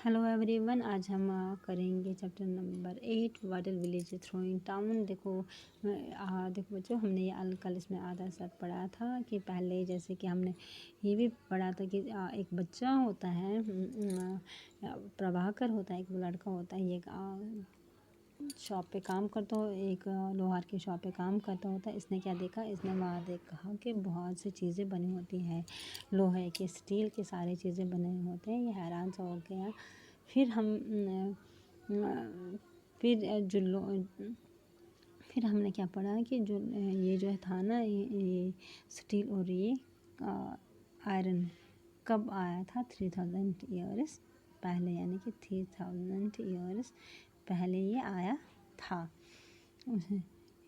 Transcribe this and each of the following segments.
Hello everyone, आज हम करेंगे chapter number 8 water village throwing town. देखो बच्चों, हमने ये कल इसमें आधा सा पढ़ा था कि पहले जैसे कि हमने ये भी पढ़ा था कि एक बच्चा होता है, प्रभाकर होता है, एक लड़का होता है, ये शॉप पे काम करता हो, एक लोहार की शॉप पे काम करता होता है। इसने क्या देखा, इसने वहाँ देखा कि बहुत सी चीज़ें बनी होती हैं, लोहे के, स्टील के, सारी चीज़ें बने होते हैं। ये हैरान सा हो गया। फिर हम फिर जो लो फिर हमने क्या पढ़ा कि जो ये जो था ना, ये स्टील और ये आयरन कब आया था? 3000 ईयर्स पहले, यानी कि 3000 ईयर्स पहले ये आया था।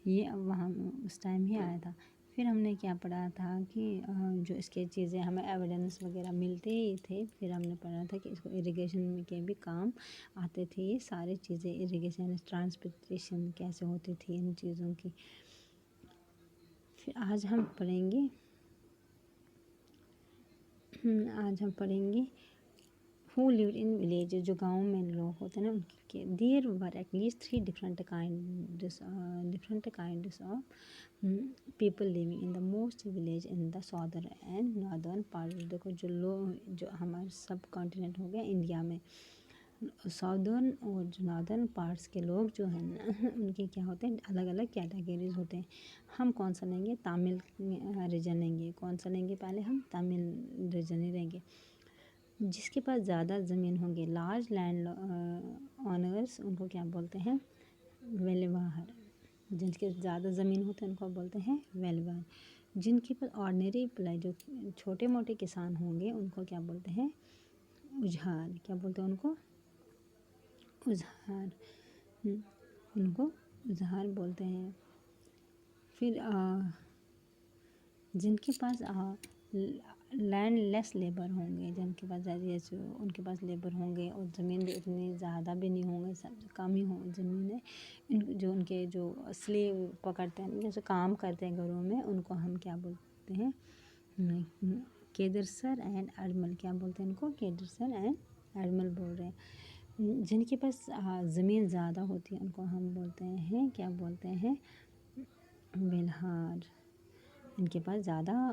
ये वहाँ उस टाइम ही आया था। फिर हमने क्या पढ़ा था कि जो इसके चीज़ें हमें एविडेंस वगैरह मिलते ही थे। फिर हमने पढ़ा था कि इसको इरिगेशन के भी काम आते थे ये सारी चीज़ें, इरिगेशन, ट्रांसपोर्टेशन कैसे होती थी इन चीज़ों की। फिर आज हम पढ़ेंगे हु लिव्ड इन विलेज, जो गाँव में लोग होते हैं ना उनके। There were at least 3 different kinds of people living in the most village in the southern and northern part। देखो जो हमारे सब कॉन्टिनेंट हो गया इंडिया में, साउदर्न और जो नॉर्दर्न पार्ट्स के लोग जो हैं ना उनके क्या होते हैं, अलग अलग कैटेगरीज होते हैं। हम कौन सा लेंगे? तमिल रीजन लेंगे। कौन सा लेंगे? पहले हम तमिल रीजन ही लेंगे। जिसके पास ज़्यादा ज़मीन होंगे, लार्ज लैंड ऑनर्स, उनको क्या बोलते हैं? वेलवाहर। जिनके ज़्यादा ज़मीन होते हैं उनको बोलते हैं वेलवाहर। जिनके पास ऑर्डिनरी एम्प्लॉय, जो छोटे मोटे किसान होंगे, उनको क्या बोलते हैं? उजहार। क्या बोलते हैं उनको? उजहार। उनको उजहार बोलते हैं। फिर जिनके पास लैंड लेस लेबर होंगे, जिनके पास जैसे उनके पास लेबर होंगे और ज़मीन भी उतनी ज़्यादा भी नहीं होंगे, सब कम ही हो ज़मीन है। जो उनके जो स्लेव पकड़ते हैं, जैसे काम करते हैं घरों में, उनको हम क्या बोलते हैं? केदरसर एंड अडमल। क्या बोलते हैं उनको? केदरसर एंड अडमल बोल रहे हैं। जिनके पास ज़मीन ज़्यादा होती है उनको हम बोलते हैं, क्या बोलते हैं? बेलहार। इनके पास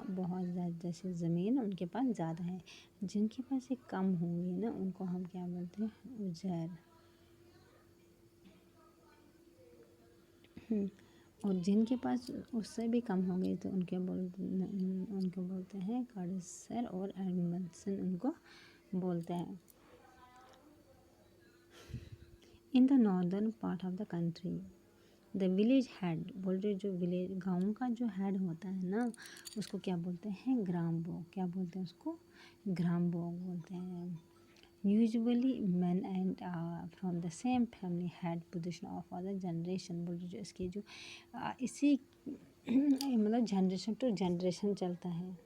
बहुत ज़्यादा जैसे ज़मीन उनके पास ज़्यादा है। जिनके पास एक कम होंगी ना, उनको हम क्या बोलते हैं? उजर। और जिनके पास उससे भी कम होंगे तो उनके बोलते हैं काडसर और एडमंसन, उनको बोलते हैं। In the northern part of the country the village head, बोल रहे जो विलेज गाँव का जो हेड होता है ना, उसको क्या बोलते हैं? ग्राम-बोग। क्या बोलते हैं उसको? ग्राम-बोग बोलते हैं। Usually man and from the same family had position of for the generation. बोल रहे जो इसकी जो इसी मतलब जनरेशन टू जनरेशन चलता है।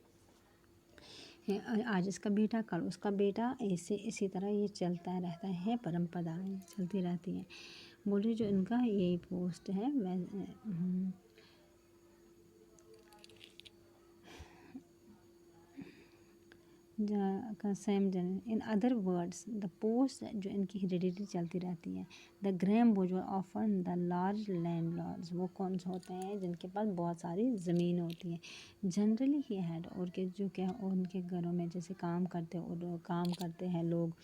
आज इसका बेटा, कल उसका बेटा, ऐसे इसी तरह ये चलता रहता है, परंपराएं चलती रहती हैं। बोलिए जो इनका यही पोस्ट है। का सेम जन in other words the post, जो इनकी हेरिडिटी चलती रहती है। The gramabhojaka often the large landlords, वो कौन से होते हैं? जिनके पास बहुत सारी ज़मीन होती है। जनरली ही हैड, और के जो क्या उनके घरों में जैसे काम करते हैं लोग,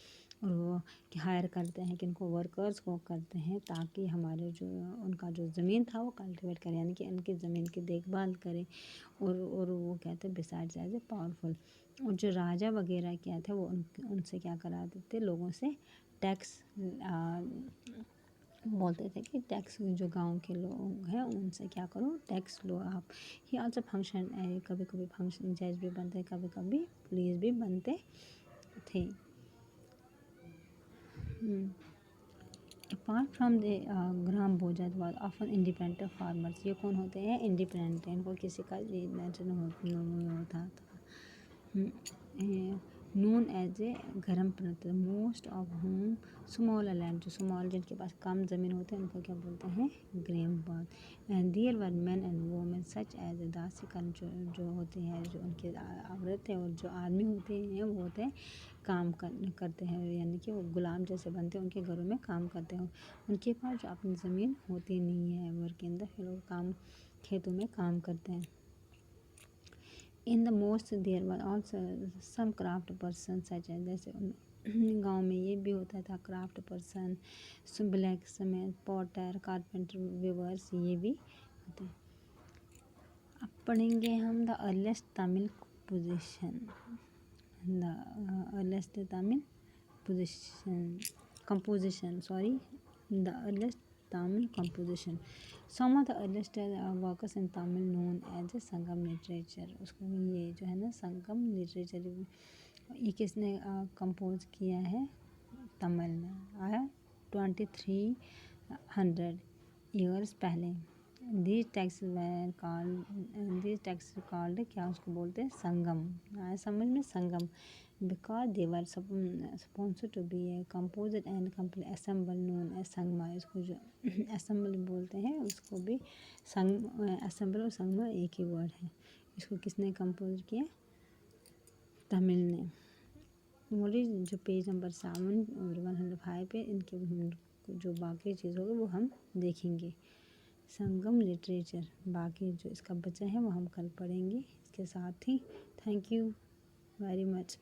और वो हायर करते हैं कि इनको वर्कर्स को करते हैं, ताकि हमारे जो उनका जो ज़मीन था वो कल्टिवेट करें, यानी कि उनकी ज़मीन की देखभाल करें। और वो कहते हैं बिसाइड्स एज ए पावरफुल। और जो राजा वगैरह क्या थे, वो उनसे क्या कराते थे? लोगों से टैक्स बोलते थे कि टैक्स, जो गांव के लोग हैं उनसे क्या करो? टैक्स लो आप। ही आल्सो फंक्शन, कभी कभी फंक्शन जज भी बनते, कभी कभी पुलिस भी बनते थे। अपार्ट फ्रॉम द ग्राम बोजा वाज ऑफन इंडिपेंडेंट फार्मर्स। ये कौन होते हैं? इंडिपेंडेंट। इनको किसी का नहीं होता था। नोन एज ए गरम प्रत, most of home small land, जो स्मॉल जिनके पास कम ज़मीन होते हैं उनको क्या बोलते हैं? ग्रेम bath. And there were man and women such as दासिकन, जो होते हैं, जो उनके औरत है और जो आदमी होते हैं वो होते हैं काम करते हैं, यानी कि वो गुलाम जैसे बनते हैं, उनके घरों में काम करते हैं। उनके पास जो अपनी ज़मीन होती नहीं है वर्क के अंदर, फिर वो काम खेतों में काम करते हैं। In the most there were also some craft person such as, जैसे गांव में ये भी होता था craft person, blacksmith, potter, carpenter, weavers, ये भी होते हैं। अब पढ़ेंगे हम the earliest Tamil position, the earliest Tamil composition, the earliest Tamil composition. Some of the earliest workers in Tamil known as Sangam literature, उसको ये जो है ना संगम लिटरेचर, ये किसने कंपोज किया है, तमिल में आया 2300 ईयर्स पहले। these texts called क्या उसको बोलते हैं, संगम, आया समझ में, संगम, because they were supposed to be a composed and complete assemble known as Sangma. इसको जो assemble बोलते हैं उसको भी assemble और संगमा एक ही वर्ड है। इसको किसने कंपोज किया, तमिल ने। बोलिए जो पेज नंबर 7 और 105 पे इनके जो बाकी चीज़ होगी वो हम देखेंगे। संगम लिटरेचर, बाकी जो इसका बचा है वो हम कल पढ़ेंगे। इसके साथ ही थैंक यू वेरी मच।